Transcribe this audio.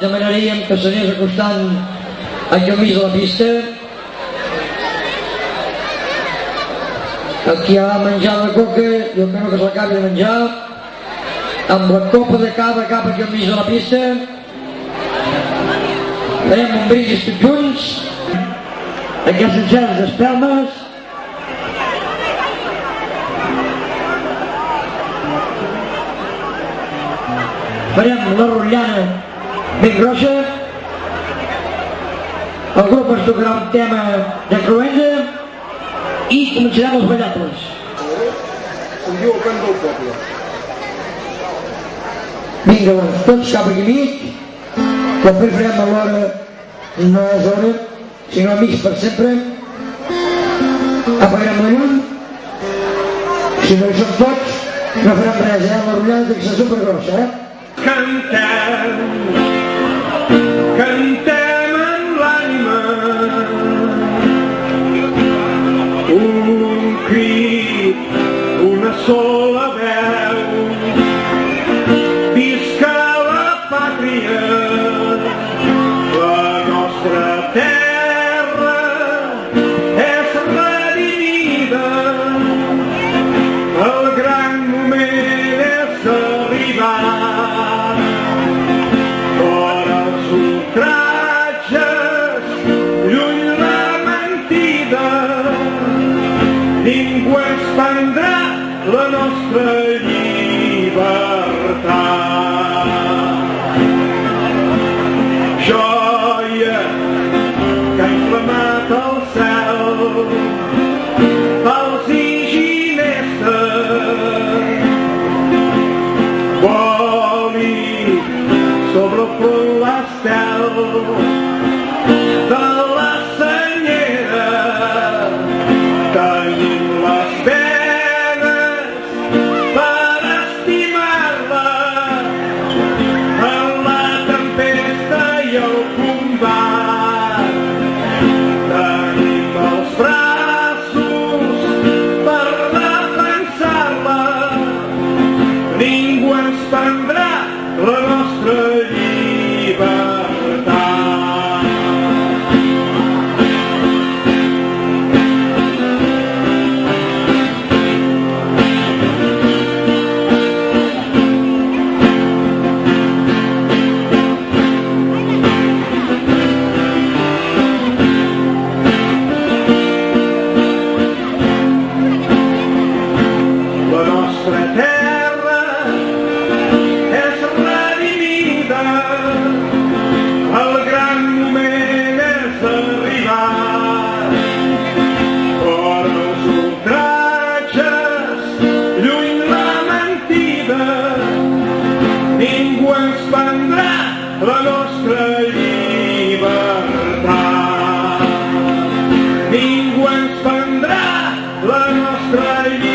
Demanaríem que s'anés acostant aquí al mig de la pista. Aquí hi ha menjar de coca, jo espero que se l'acabi de menjar, amb la copa de cava cap aquí al mig de la pista. Farem un brindis tots junts, aquestes gerres d'espelmes. Farem la rotllana ben grossa. El grup ens tocarà un tema de cruenza i començaran els ballables. Em diu el cant del poble. Vinga, doncs, tots cap aquí mig. Després farem a l'hora, no és hora, sinó amics per sempre. Apagarem la llum. Si no hi som tots, no farem res, la rotllana té que ser supergrossa, Cantem, cantem amb l'ànima, un crit, una sola veu, visca la pàtria, la nostra terra és redimida, el gran moment és arribar. Ningú ens prendrà la nostra llibertat. Joia que ha inflamat el cel, pals i ginestes, voli sobre el front l'estel de la senyera. Tenim les penes per estimar-la en la tempesta i el combat. Tenim els braços per defensar-la. Ningú ens prendrà la nostra llibertat. La nostra llibertat. Ningú ens prendrà la nostra llibertat.